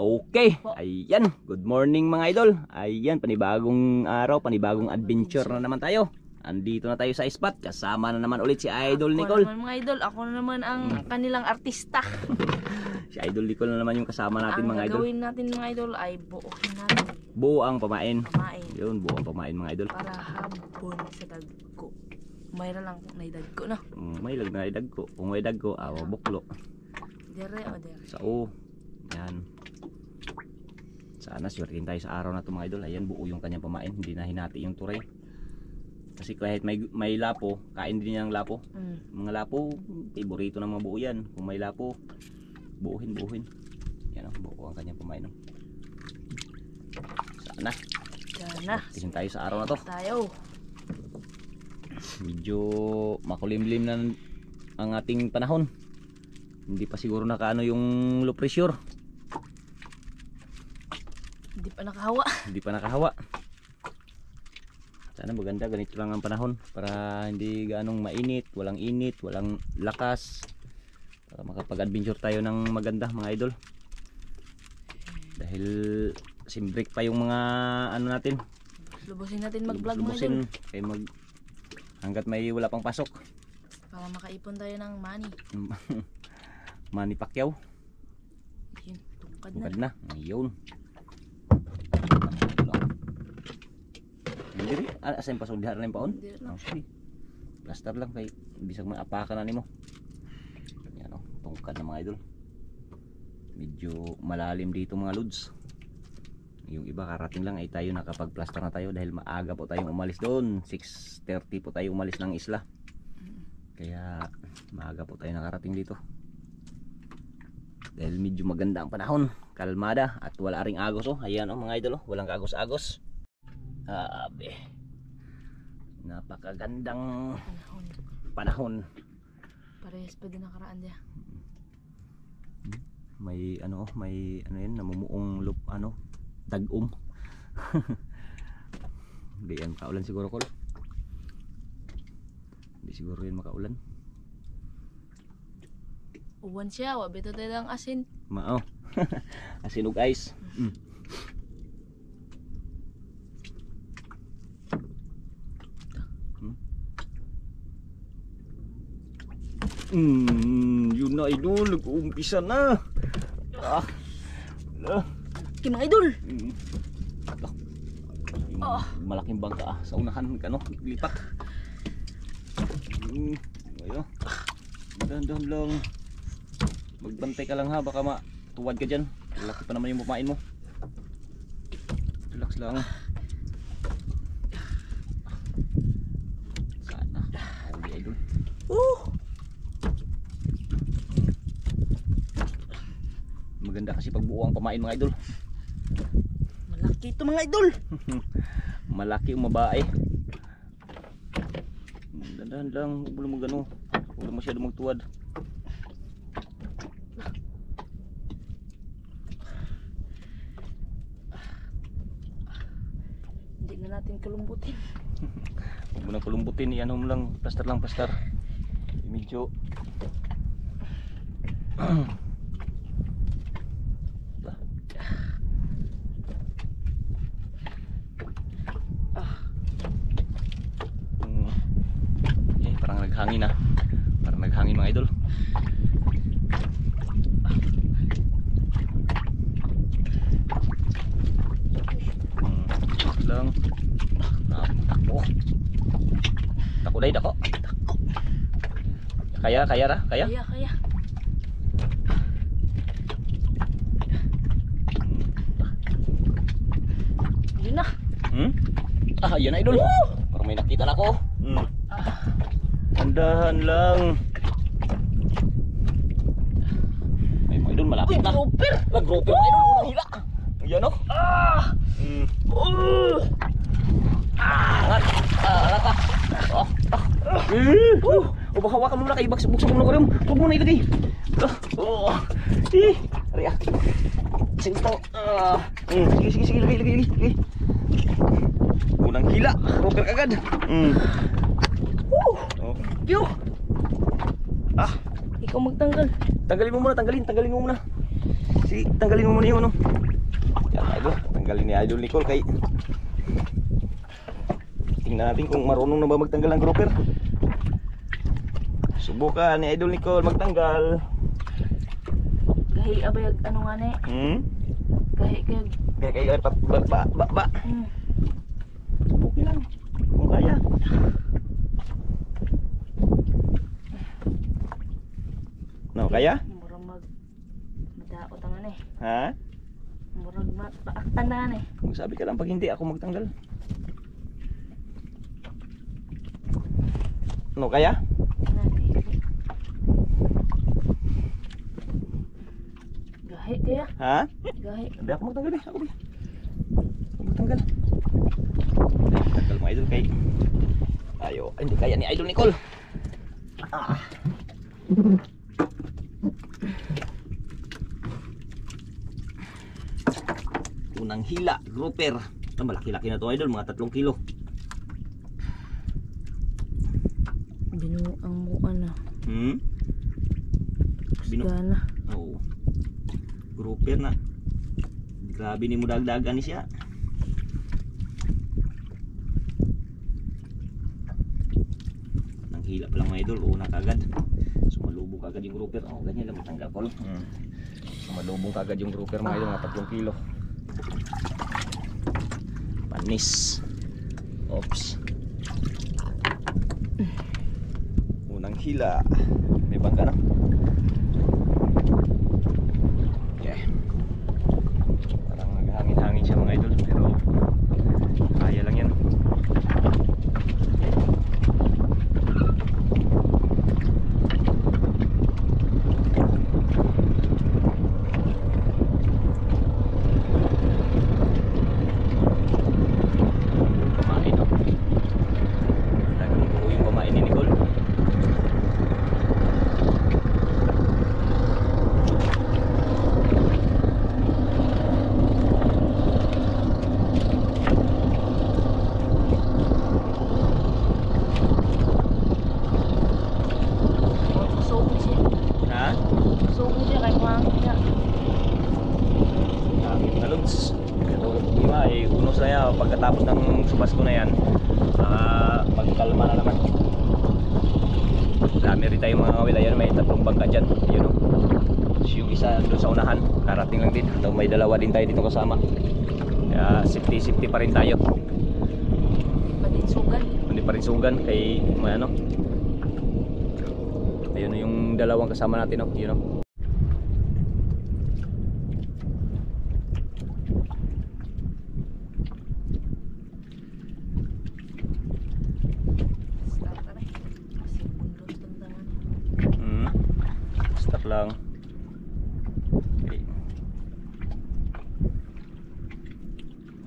Okay, ayan. Good morning mga idol. Ayan, panibagong araw, panibagong adventure na naman tayo. Andito na tayo sa spot. Kasama na naman ulit si Idol Nicole. Ako naman mga idol, ako na naman ang kanilang artista. Si Idol Nicole na naman yung kasama natin mga idol. Ang gagawin natin mga idol ay buuhin natin. Buo ang pamain. Pamain. Yun, buo ang pamain mga idol. Para habon sa dagko. Mayra lang kung naidagko na. May lag na idagko. Kung may dagko, awa buklo. Dere o dere. Sao. Yan. Sana swertin tayo sa araw na ito mga idol. Ayan, buo yung kanyang pamain. Hindi na hinati yung turay. Kasi kahit may lapo, kain din niya ng lapo. Mga lapo, favorito ng mga buo yan. Kung may lapo, buuhin. Yan o, buo ang kanyang pamain. Sana. Tingin tayo sa araw na to. Medyo makulimlim na ang ating panahon. Hindi pa siguro nakaano yung low pressure. Hindi pa nakahawa. Sana maganda ganito lang ang panahon para hindi ganong mainit, walang init, walang lakas. Para makapag-adventure tayo ng maganda mga idol. Dahil simbreak pa yung mga ano natin. Lubusin natin mag-vlog mga idol. Kaya hanggat may wala pang pasok. Para makaipon tayo ng money. Manny Pacquiao. Yun, tungkad na. Ayun. Hindi rin. Asan pa sa diha rin paon? Okay. Plaster lang kay bisag maapakan na nimo. Yan o, tungkad na mga idol. Medyo malalim dito mga lods. Yung iba karating lang ay tayo nakapag-plaster na tayo dahil maaga po tayong umalis doon. 6:30 po tayo umalis ng isla. Kaya maaga po tayo nakarating dito. Dahil medyo maganda ang panahon, kalmada at wala ring agos oh. Ayan oh mga idol oh, walang agos-agos. Abe. Napakagandang panahon. Parehas pa din nakaraan dia. May ano yan, namumuong lup dagom. Hindi yan makaulan siguro kol. Hindi siguro yan makaulan. Uwan siya, wabito tayo lang asin. Mao. Asin ug ice. Yun na idol, nag-uumpisa na. Mga idol. Malaking bangka sa unahan kano, lipat. Ayo. Dahan-dahan lang. Magbantay ka lang ha, baka matuwad ka dyan. Laki pa naman yung pumain mo. Relax lang. Sana. Huli idol. Maganda kasi pagbuo ang pamain mga idol. Malaki ito mga idol. Malaki yung mabae. Dahan-dahan lang. Huwag mo gano. Huwag masyado magtuwad. Hindi na natin kalumbutin. Huwag mo na kalumbutin. Iyan mo lang. Plaster lang, plaster. Medyo parang naghangin na. Parang naghangin mga idol. Lang. Tako dai dako. Kaya ra? Kaya? Kaya. Yun na. Yan na idol. Parang may nakita na ako. Andahan lang. Ay mga idol, malapit na. Grouper Nag-grouper mga idol, unang hila. Yan o. Angat. Angat ka. Hawakan mo muna kayo. Buksan mo muna ko rin. Huwag mo na ilagay. Ari ah. Sintong. Sige. Lagay. Unang hila. Grouper kagad. Ikaw magtanggal. Tanggalin mo muna. Si, tanggalin mo muna yung ano. Yan idol, tanggalin ni Idol Nicole kay tingnan natin kung marunong na ba magtanggal ng grouper. Subukan ni Idol Nicole magtanggal. Gahi abayag ano nga na Gahi kaya. Kaya ba. Okay lang. Kung kaya. No, kaya? Murang madaot ang ano Ha? Murag paaktan na nga Sabi ka lang pag hindi ako magtanggal. No, kaya? Gahi kaya? Ha? Gahi. Hindi ako magtanggal eh. Ako magtanggal. Tanggal mo idol kay. Ayo, hindi kaya ni Idol Nicole. Unang hila, grouper. Malaki-laki na to idol, mga 3 kilo. Binuang mo ano. Gana. Oo. Grouper na. Grabe ni mo dagdagan ni siya. Nang hila pa lang mga idol, una kagad. Sumalubong kagad yung grouper. Oh, ganyan lang matanggal ko. Sumalubong kagad yung grouper mga idol, mga 3 kilo. Panis. Oops. Unang hila. May bangka na. Yeah. Parang naghangin-hangin siya mga idol, pero kaya lang yan. Pagkatapos ng subasto na yan, magkalma na naman. Dami rin tayo mga kawil. Ayan, may 3 bangka dyan. Yun, o. Yung isa doon sa unahan, karating lang din. May 2 din tayo dito kasama. Kaya safety pa rin tayo. Hindi pa rin sugan kay may ano. Ayun yung 2 kasama natin, o. Yun, o. Lang. Okay.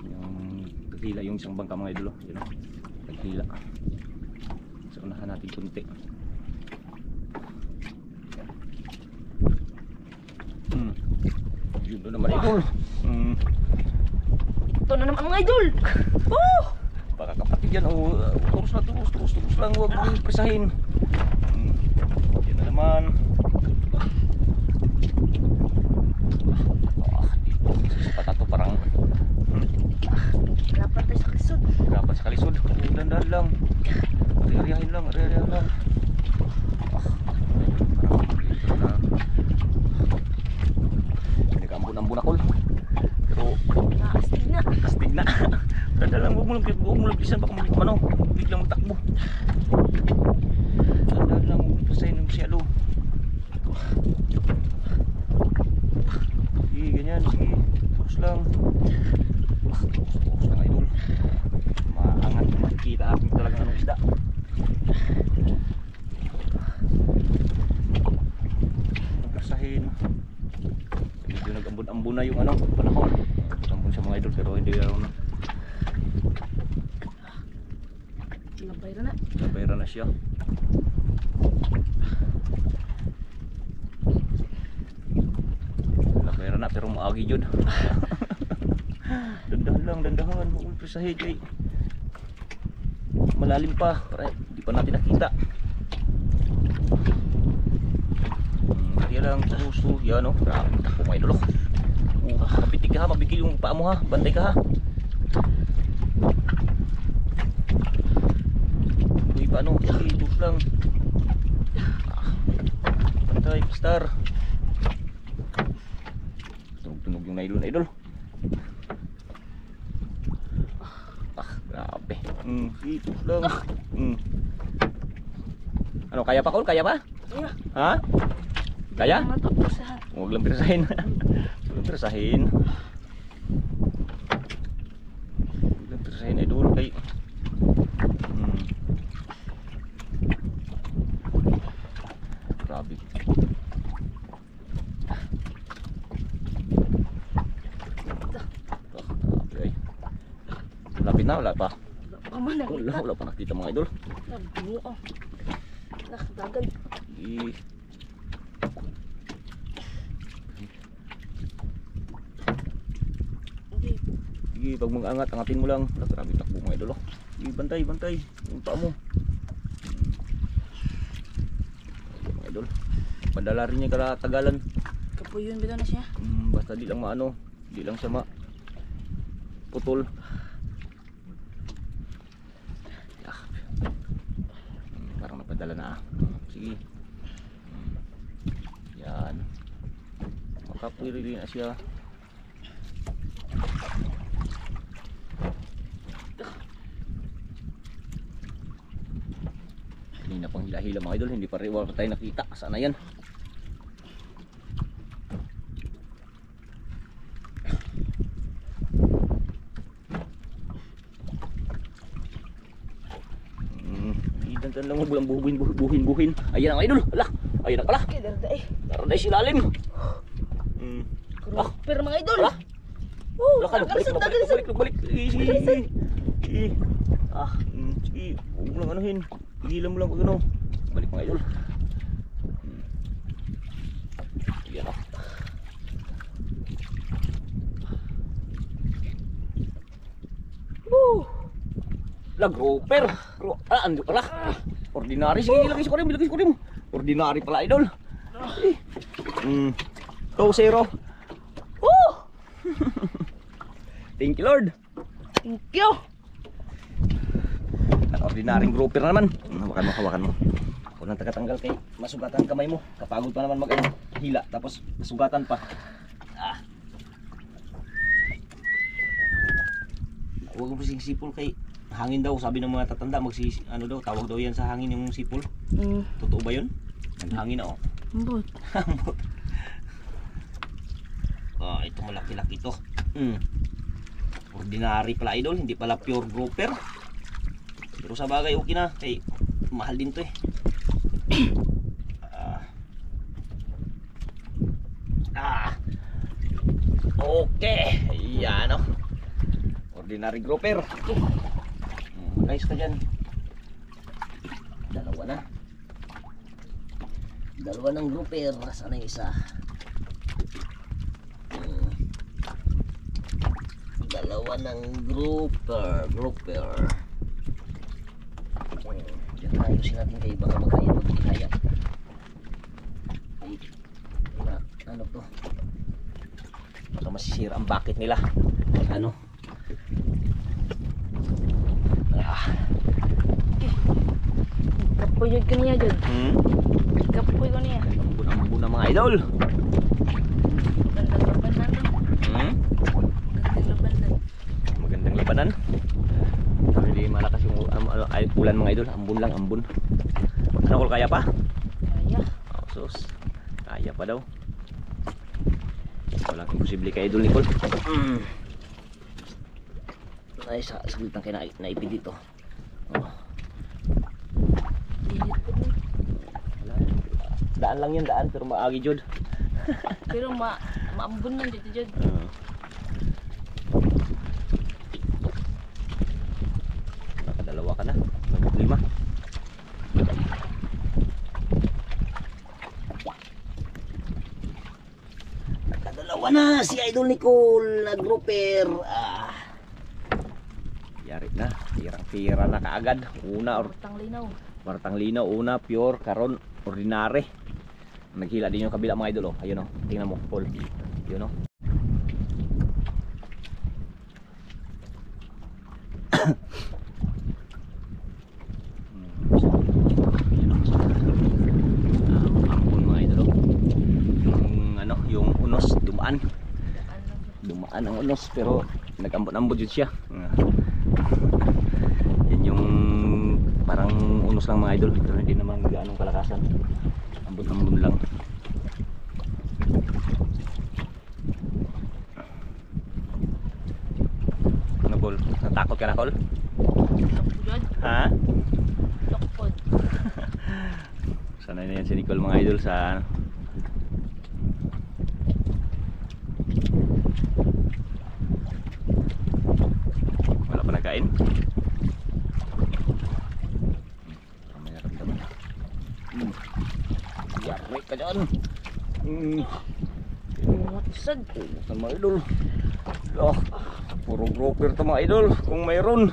Yung naghila yung isang bangka mga idolo. Yun o. Naghila. So unahan natin kunti. Yun doon naman idol. Ito na naman mga idol. Baka kapatid yan. Turus na turus lang. Huwag mo presahin. Yun na naman. Patato parang dapat tayo sa kalisod. Dapat sa kalisod. Dandan lang. Ari-ariyahin lang. Hindi ka ambon-ambon ako. Pero astig na. Dandan lang. Huwag mo lang bilisan. Baka biglang magtakbo. Dandan lang. Huwag mo pasayin ng masyado. Sige, ganyan. Sige. Terus lang idol. Maangat makikita natin talagang anong isda. Nagkasahin. Medyo nag-ambon-ambon na yung ano, panahon. Nag-ambon siya mga idol pero hindi na. Nabayra na siya. Nabayra na pero maagi yun. Dandahan. Huwag presahin kay malalim pa para hindi pa natin nakita. Barya lang, gusto. Yan o, grabe takbo mga idol. Mapitig ka ha, mabigil yung paa mo ha. Bantay ka ha. Uy, paano? Sige, tus lang. Bantay, pastar. Tunog-tunog yung nylon idol. Grabe. Sige, tus lang. Ano, kaya pa Col? Kaya pa? Kaya. Ha? Kaya? Matapos. Huwag lang pirasahin. Huwag lang pirasahin. Huwag lang pirasahin ay doon kay... Grabe. Grabe ay. Lapit na, wala pa. Wala pa nakita mga idol. Nabuo. Nakadagan. Sige, pag mag-angat, angatin mo lang. Grabe takbo mga idol. Sige, bantay, bantay. Yung paa mo. Mga idol. Padala rin niya kalatagalan. Kapoy yun, bitaw na siya. Basta di lang maano. Di lang siya putol. Parang napadala na. Sige. Yan. Makapoy rin na siya. Kanina pang hila-hila mga idol, hindi pa rin wala tayo nakita. Sana yan. Idantan lang mo bulang buhin. Ayan ang idol. Ala, ayan ang pala. Naraday si lalim. Pero mga idol. Ala. Balik. Sige. Huwag mo lang anuhin. Higilan mo lang pag ano. Balik mga idol. Yan o. Grouper. Ando pala. Ordinary. Sige, ilagay sa kurim. Ordinary pala idol. Go zero. Thank you Lord. Thank you. Ang ordinaryong grouper na naman. Hawakan mo. Ako nang tagatanggal kay masugatan kamay mo. Kapagod pa naman mag-hila tapos masugatan pa. Huwag mo sing sipol kay hangin daw, sabi ng mga tatanda, ano daw, tawag daw yan sa hangin yung sipol. Totoo ba yun? Naghangin na Ambot. Ito malaki-laki ito. Ordinary pala idol, hindi pala pure grouper. Pero sa bagay okay na, kay mahal din to eh. Okay, yan o. Ordinary grouper. Guys ka dyan. Dalawa ng grouper. Sana yung isa? Dalawa ng grouper. Diyan ayusin natin kayo. Baka magkaya magkikaya. Ano to? Baka masisira ang bucket nila. Ano? Kapoy ko niya dyan. Kapoy ko niya. Ambun na mga idol. Magandang labanan. Magandang labanan. Hindi malakas yung ulan mga idol. Ambun lang, ambun. Ano Col, kaya pa? Kaya. Sus. Kaya pa daw. Walang imposible kay idol ni Col. Ay, saglit lang kayo naipid dito. Daan lang yan, daan. Pero maagi jud. Pero maambun man dito dyan. Nakadalawa ka na. Lima. Nakadalawa na si Idol Nicole na grouper. Yari na. Pirang-pira na kaagad. Una Tang linaw. Martang linaw. Una pure. Karon ordinary. Naghila din yung kabila mga idol oh. Ayun oh. Tingnan mo, Paul. Yun oh. Ampun mga idol oh. Yung ano, yung unos dumaan. Dumaan ang unos pero nag-ambot-ambot yun siya. Yan yung parang unos lang mga idol pero hindi naman gaanong kalakasan. Ambot-ambot lang. Ano Col? Natakot ka na Col? Ha? Lokpod. Sanay na yan si Nicole mga idol sa ano. Wala pa nagkain. May naramdaman. Yari ka dyan. Matisag. Sa mga idol. Oh, puro grouper to mga idol. Kung mayroon.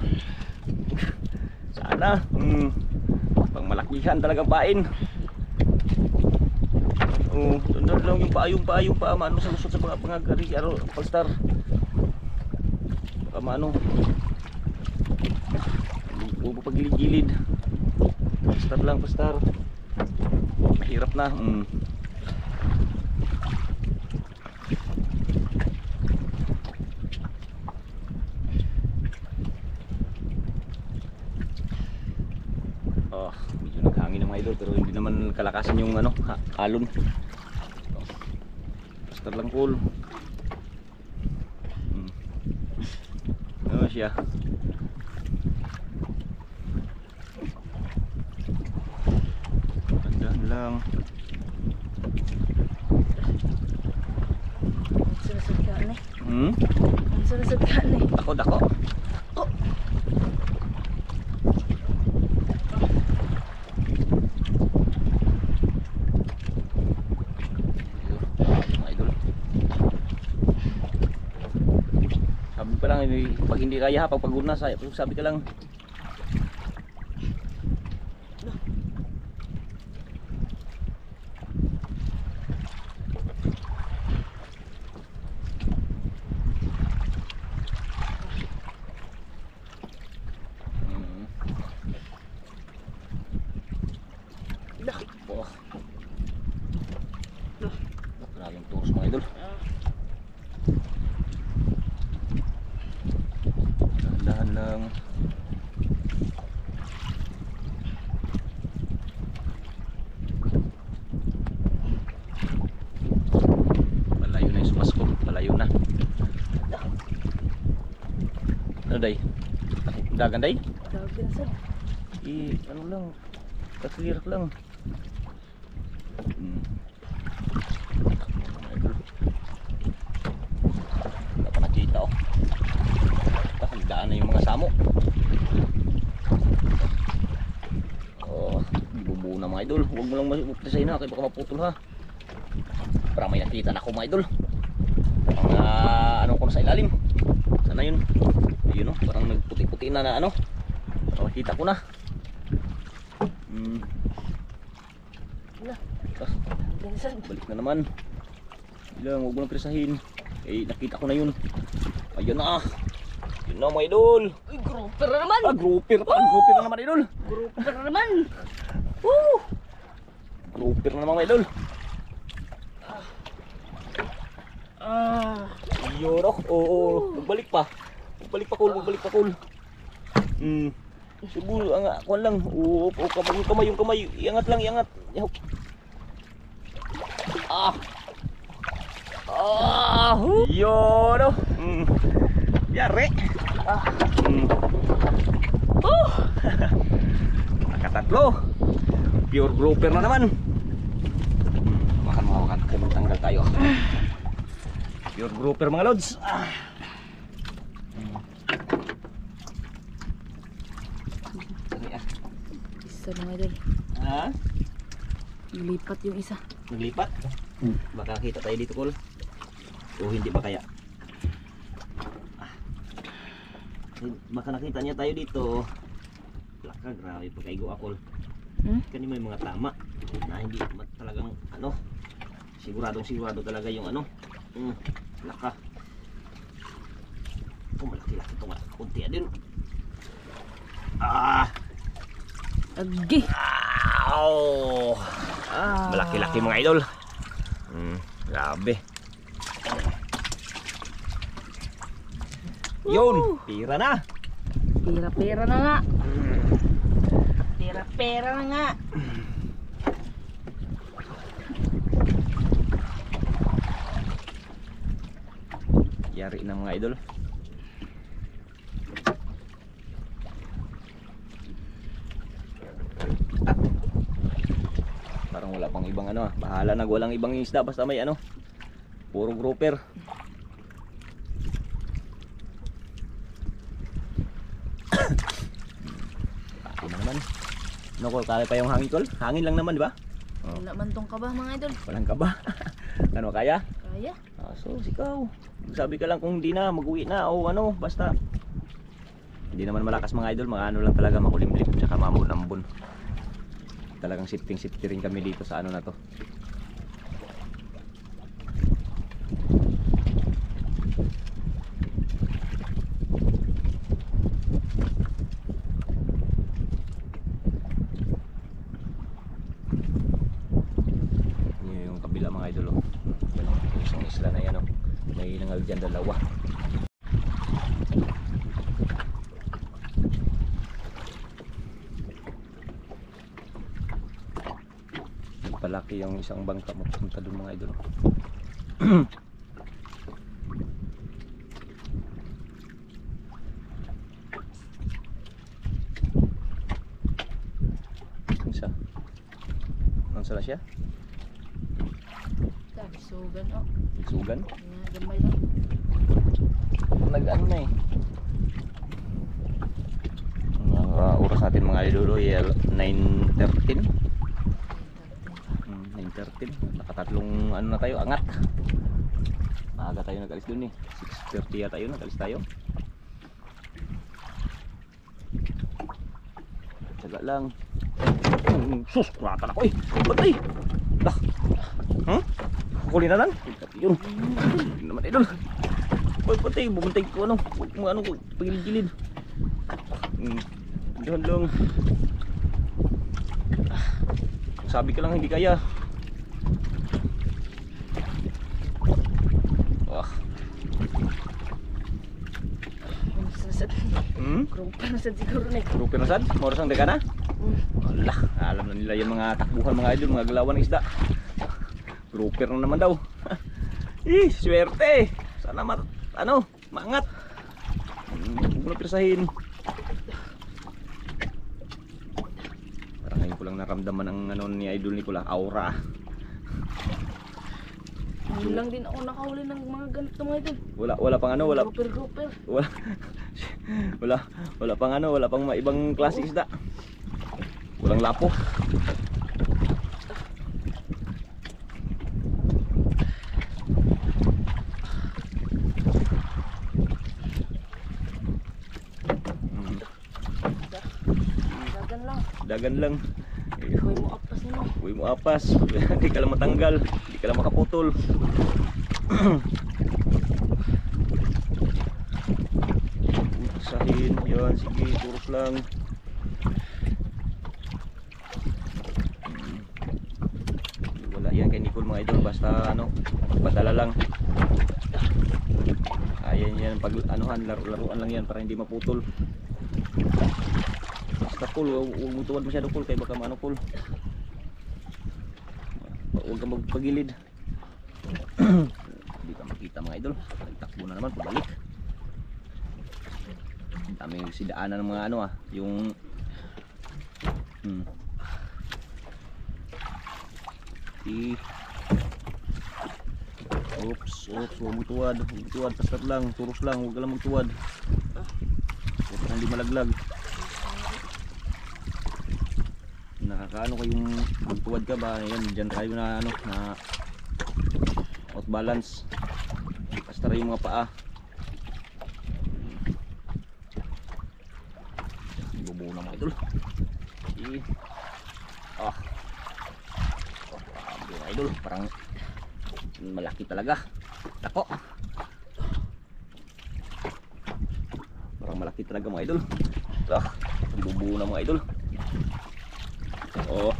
Sana. Pang malakihan talaga pain. Oh, tundad lang yung pa maano sa lusot sa mga gari ano Palstar. Baka maano. Ubo pagilid-gilid. Palstar lang Palstar. Mahirap na. Oh, medyo naghangin ng mga idol pero hindi naman kalakasan yung ano, alon. Basta lang cool. Ano siya? Tandaan lang. Sarasad ka na eh. Hmm? Ang sarasad ka na eh. Dako. Oh. Mga idol. Sabi pa lang, pag hindi kaya, pagpagod na, sabi ka lang. Oh. Maraming turos mga idol. Dahan lang. Palayo na yung sumas ko. Palayo na. Ano day? Dagan day? Dagan sad. Ano lang. Kaklirak lang. Wala pa nakita oh. Hagdaan na yung mga samo. Oh, bubuo na mga idol. Huwag mo lang mapisahin ha, kaya baka maputol ha. Para may nakita na ako mga idol. Mga ano ko na sa ilalim. Sana yun. Yun oh, parang nagputi-puti na ano. Para makita ko na. Balik na naman. Bilang, huwag mo lang presahin. Eh, nakita ko na yun. Ayun na. Yun na mga idol. Uy, grouper na naman. Grouper. Parang grouper na naman idol. Grouper na naman. Grouper na naman mga idol. Yun oh. Oo. Magbalik pa. Magbalik pa cool. Siguro, kuhan lang. Oo, yung kamay. Iangat lang, iangat. Yun oh. Yari. Nakatatlo. Pure grouper na naman. Makan. Tanggal tayo. Pure grouper mga lods. Isa na idol. Ha? Ilipat yung isa. Naglipat? Baka kita tayo dito Col. O hindi ba kaya? Baka nakita niya tayo dito. Laka, grabe pagkaigo ako. Kani may mga tama na hindi talagang ano Sigurado talaga yung ano. Laka. Oh, malaki-laki ito nga. Kunti din. Agi. Wow! Malaki-laki mga idol. Grabe. Yun, pira na. Pera-pera na nga. Pera-pera na nga. Yari na mga idol. Parang wala pang ibang ano. Bahala na, walang ibang isda basta may ano. Puro grouper. Pati na naman. Ano ko, kaya pa yung hangin tol? Hangin lang naman, di ba? Wala man tong kaba mga idol. Walang ka ba? Ano, kaya? Kaya. So, ikaw. Sabi ka lang kung hindi na, mag-uwi na o ano, basta. Hindi naman malakas mga idol, mga ano lang talaga, makulimlim, tsaka mamulambon. Talagang sifting rin kami dito sa ano na to. Yan yung kabila mga idol, oh. Yung isang isla na yan, oh. May nangal dyan dalawa. Palaki yung isang bangka mo punta doon mga idol. Isa. Ano sala siya? Sabi sugan oh. Sugan? Nga gamay lang. Nag-ano na eh. Oras natin mga idol, 9:13. 9:13. Nakatatlong ano na tayo, angat. Maaga tayo nag-alis dun eh. 6:30 yata yun, nag-alis tayo. Tsaga lang. Sus, kurata na ko eh. Batay! Lah! Huh? Kukuli na lang? Yun. Hindi naman idol. Uy, patay, bumantay ko ano. Huwag mo ano ko, pagilid-gilid. Diyan lang. Sabi ka lang hindi kaya. Grouper na sad siguro na. Grouper na sad? Moras ang deka na? Wala, alam na nila yung mga takbuhan mga idol, mga galawan ng isda. Grouper na naman daw. Swerte. Sana maangat. Huwag mo na pirsahin. Parang ngayon ko lang naramdaman ang ano ni idol Nicola, aura. Hindi lang din ako nakahuli ng mga ganito mga idol. Wala pang ano, wala. Grouper. Wala pang ano, wala pang ibang klase isda. Walang lapo. Dagan lang. Uy mo apas. Hindi ka lang matanggal, hindi ka lang makaputol. Usahin, yan, sige, turos lang. Wala yan kay Nicole mga idol, basta ano, padala lang. Ayan yan, pag anuhan, laro-laruan lang yan para hindi maputol. Basta cool, huwag mo tuwad masyado cool, kaya baka maano cool. Huwag kang magpagilid. Hindi ka makita mga idol, nagtakbo na naman, pabalik. Dami sidaanan ng mga ano yung Oops, huwag mo tuwad, paskat lang, turos lang, huwag ka lang magtuwad. Huwag kang di malaglag. Nakakaano kayong magtuwad ka ba, yan, dyan tayo na ano, na out balance. Basta yung mga paa. Bubuo na mga idol. Grabe mga idol, parang Malaki talaga. Tako. Parang malaki talaga mga idol. Bubuo na mga idol. Oh.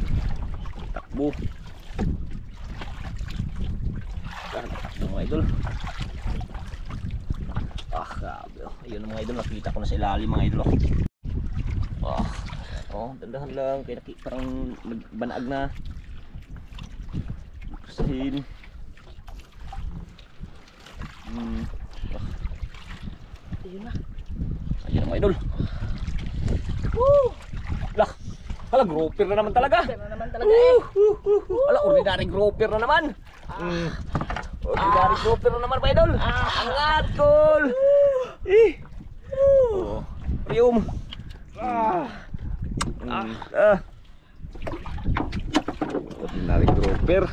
Takbo. Takbo mga idol. Grabe. Ayun mga idol, nakita ko na sa ilalim mga idol. Dandahan lang kaya parang nagbanaag na. Kusahin. Ayun na. Ayun mga idol. Lah, hala grouper na naman talaga. Pero naman talaga eh. Hala, ordinary grouper na naman. Ordinary grouper na naman mga idol. Angat tol. Prium. Ordinary grouper.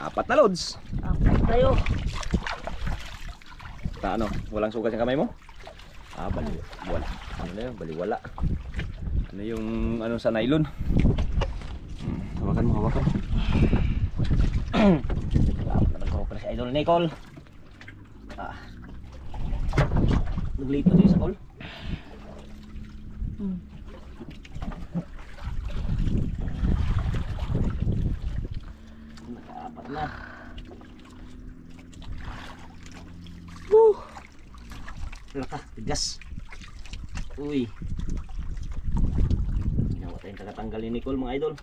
4 na loads. Apat tayo. Ano, walang sugat sa kamay mo? Baliwala. Ano na yun? Baliwala. Ano yung ano sa nylon? Hawakan mo, hawakan. Nag-grouper si Idol Nicole. Nag-late na tayo sa call. Nakaapat na. Laka, tigas. Uy. Ginawa tayong tagatanggal ni Nicole mga idol.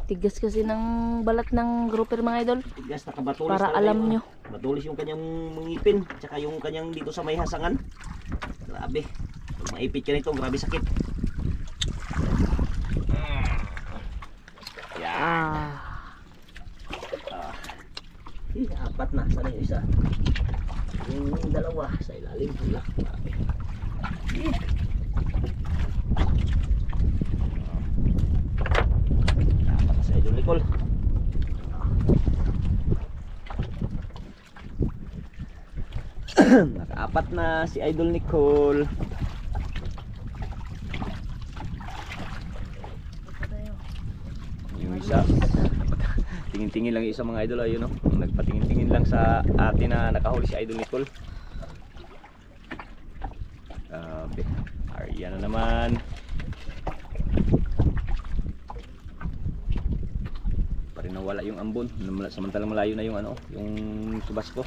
Tigas kasi ng balat ng grouper mga idol. Tigas, nakabatulis. Para alam nyo. Matulis yung kanyang ngipin. Tsaka yung kanyang dito sa may hasangan. Grabe. Pag maipit ka nito, grabe sakit. Yan. Apat na. Sana yung isa. Yung dalawa sa ilalim. Wala. Grabe. Apat na sa Idol Nicole. Nakaapat na si Idol Nicole. Yung isa tingin-tingin lang yung isa mga idol. Ayun, nagpatingin-tingin lang sa atin na nakahuli si Idol Nicole. Arya na naman. Parin nawala yung ambon. Samantalang malayo na yung ano, yung subas ko.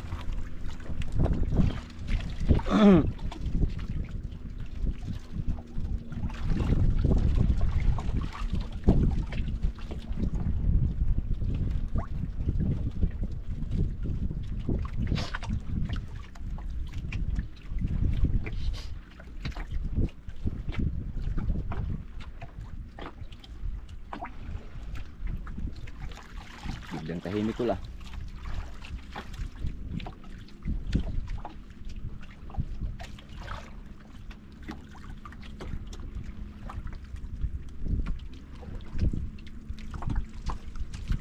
Biglang tahimik ko lah.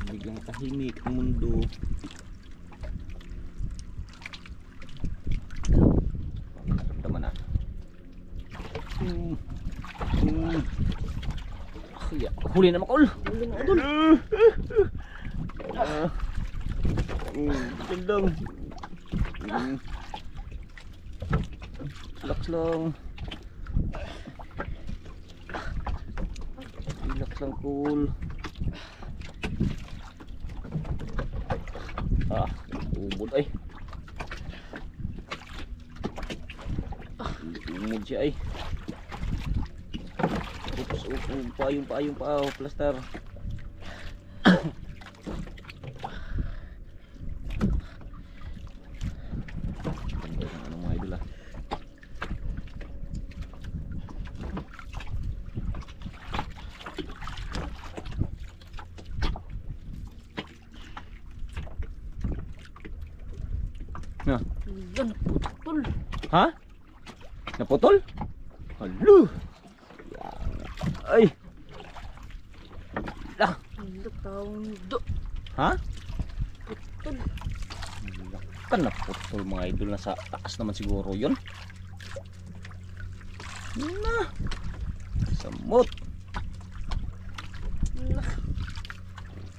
Biglang tahimik ang mundo. Tama na. Huli na makol. Huli na idol. Gandang. Relax lang. Relax lang, cool. Ubod ay. Umod siya ay. Oops, yung pa, plaster. Yan, naputol. Ha? Naputol? Halo. Ay. Lah. Ha? Putol. Kan naputol mga idol, na sa taas naman siguro 'yon. Na. Samot.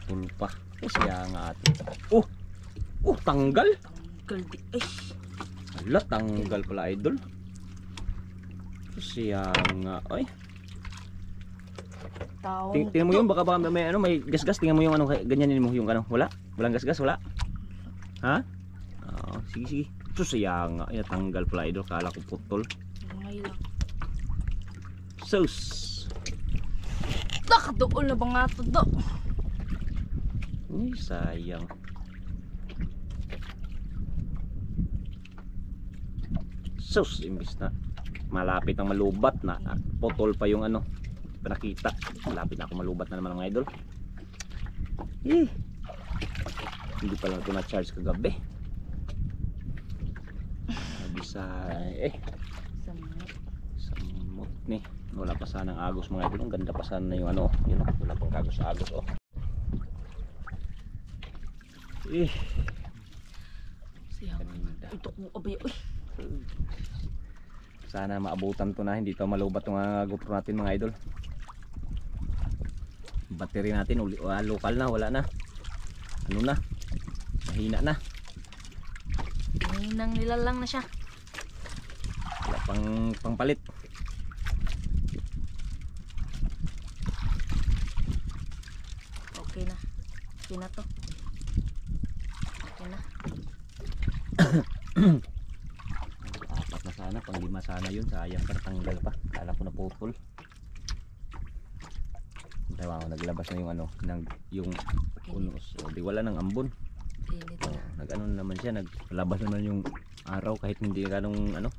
Putol pa. Siya nga ate. tanggal. Kaldi. Ay. Ala, tanggal pala idol. Siya nga. Ay. Taong. Tingnan mo yun, baka may ano, may gasgas. Tingnan mo yung ano, ganyanin mo yung ano. Wala? Walang gasgas, wala? Ha? Sige, sige. Siya nga. Ay, tanggal pala idol. Kala ko putol. Ngay lang. Sus. Doon na ba nga ito do? Ay, sayang. Sus, imbis na malapit ang malubat na potol pa yung ano pinakita. Malapit na ako malubat na naman mga idol. Hindi pa lang ito na-charge kagabi. Bisa samot ni. Wala pa sana ang agos mga idol. Ang ganda pa sana yung ano. Yun, wala pang agos-agos oh. Siya. Ito ko abay. Uy. Sana maabutan to na hindi to malubat yung GoPro natin mga idol. Battery natin lokal na, wala na. Ano na? Mahina na. Mahinang nilalang na siya. Wala pang palit. Okay na. Okay na to. Okay na. Apat na sana, pang 5 sana yun. Sayang pa, tanggal pa. Kala ko na putol. Tawa ko, naglabas na yung ano, yung unos. O, di wala nang ambon. Init na. Nag-ano naman siya, naglabas naman yung araw kahit hindi ganong ano.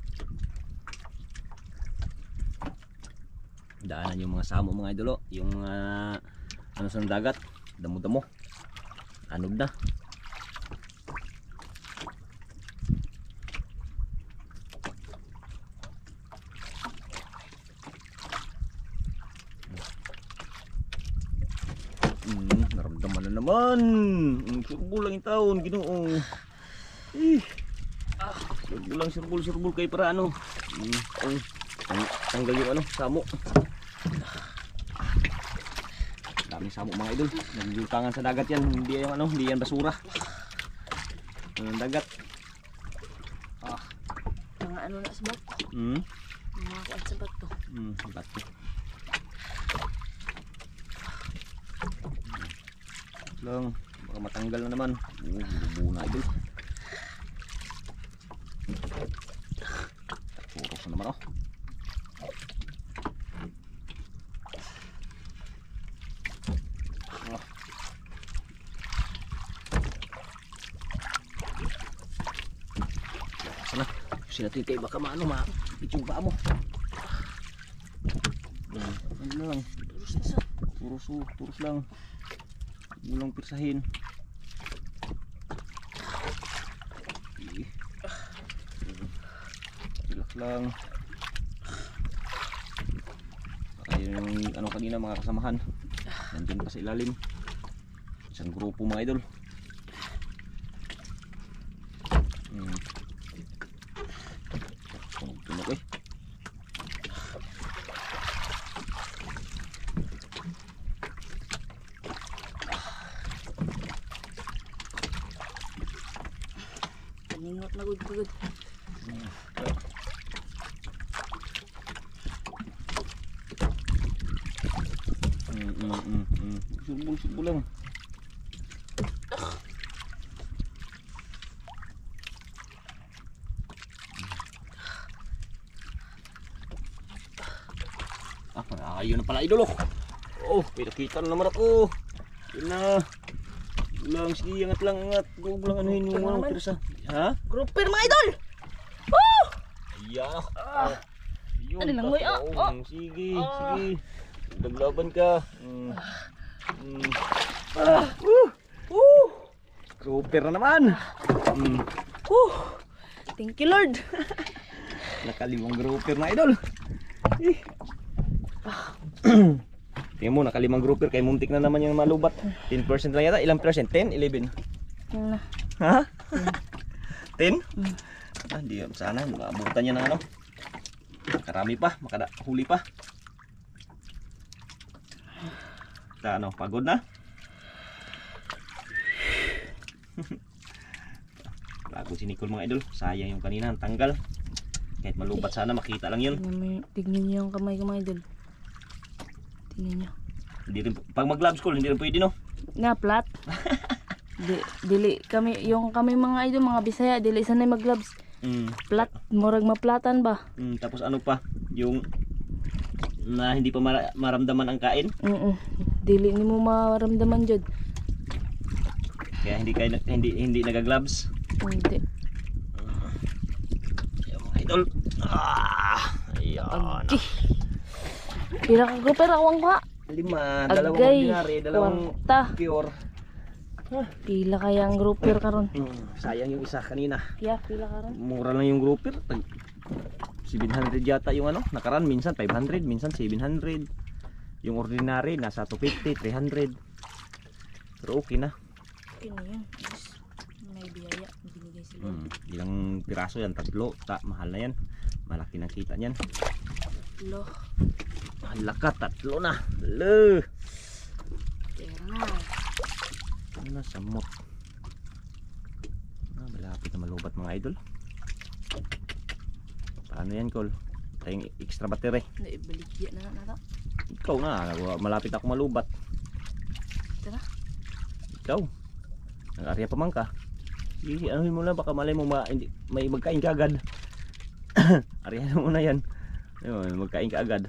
Daanan yung mga samo mga idolo, yung ano sa dagat, damo-damo. Anod na. Naramdaman na naman. Surbol lang yung taon, Ginoo. Surbol kayo para ano. Tanggal yung ano, samo. Daming samo mga idol. Naglutangan sa dagat yan. Hindi yan ano, hindi yan basura. Ang dagat. Mga ano na sa bato. Mga kuwan sa bato. Bato. Lang, baka matanggal na naman. Buo na idol. Puros na naman oh. Sana, sila titay baka maano ma-pitchong pa mo. Ano lang. Turus na sa. Turus lang. Ulang pirsahin. Relax lang. Ayun yung ano kanina mga kasamahan. Nandun pa sa ilalim. Isang grupo mga idol. Tunog eh. Ningot na gud. Surbol lang. Ayun na pala idol oh. Oh, pinakita na naman ako. Yun na. Lang, sige, angat lang, angat. Huwag lang anuhin yung ano, pirsa. Ha? Grouper mga idol! Ayan. Ayun, Ano lang, boy? sige, sige. Naglaban ka. Grouper na naman. Thank you Lord. Nakalimang grouper na idol. Tingnan mo, nakalimang grouper kay muntik na naman yung malubat. 10% lang yata. Ilang percent? 10? 11? Ha? 10? Hindi sana. Maabutan niya ng ano. Karami pa. Makahuli pa. Ano, pagod na? Pagod si Nicole mga idol. Sayang yung kanina, ang tanggal. Kahit malubat sana, makita lang yun. Tignan niyo yung kamay ko mga idol. Tignan niyo. Hindi rin, pag mag-gloves ko, hindi rin pwede no? Nga, flat. Dili kami, yung kami mga idol, mga Bisaya, dili sanay mag-gloves. Flat, murag maplatan ba? Tapos ano pa, yung na hindi pa maramdaman ang kain. Dili ni mo maramdaman jud. Kaya hindi nagagloves. Hindi. Ayan mga idol. Ayan. Okay. Pila ka grouper akong kuha. 5, dalawang Agay, ordinary, dalawang kwarta. pure. Pila kaya ang grouper karon? Sayang yung isa kanina. Yeah, pila karon? Mura lang yung grouper. 700 yata yung ano, nakaraan minsan 500, minsan 700. Yung ordinary nasa 250, 300. Pero okay na. Okay na yun. May biyaya binigay sila. Ilang piraso yan? 3. Mahal na yan. Malaki na kita niyan. Lo. Mahal ka, 3 na. Lo. Pera na. Ano na, samot. Malapit na malubat mga idol. Paano yan, Col? Tayong extra battery. Naibaligya na na. Ikaw na, malapit ako malubat. Tara. Ikaw. Nag-arya pa man ka. Anuhin mo na, baka malay mo hindi, may magkain ka agad. Aryahan mo na yan. Ayun, magkain ka agad.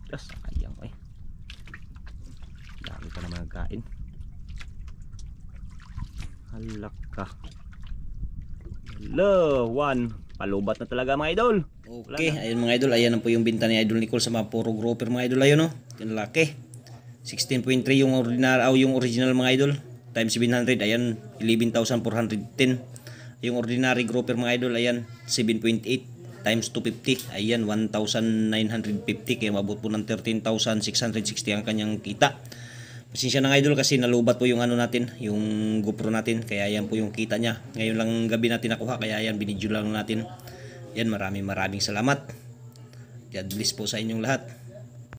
Yes, sayang eh. Dami pa naman nagkain. Halak ka. Hello, 1. Palubat na talaga mga idol. Okay, ayun mga idol, ayan na po yung binta ni Idol Nicole sa mga puro grouper mga idol. Ayun no, yung laki 16.3 yung yung original mga idol. Times 700, ayan 11,410. Yung ordinary grouper mga idol, ayan 7.8 times 250, ayan 1,950. Kaya mabot po ng 13,660 ang kanyang kita. Pasensya na idol kasi nalubat po yung ano natin, yung GoPro natin, kaya yan po yung kita niya. Ngayon lang gabi natin nakuha, kaya yan binidyo lang natin. Yan, maraming salamat. God bless po sa inyong lahat.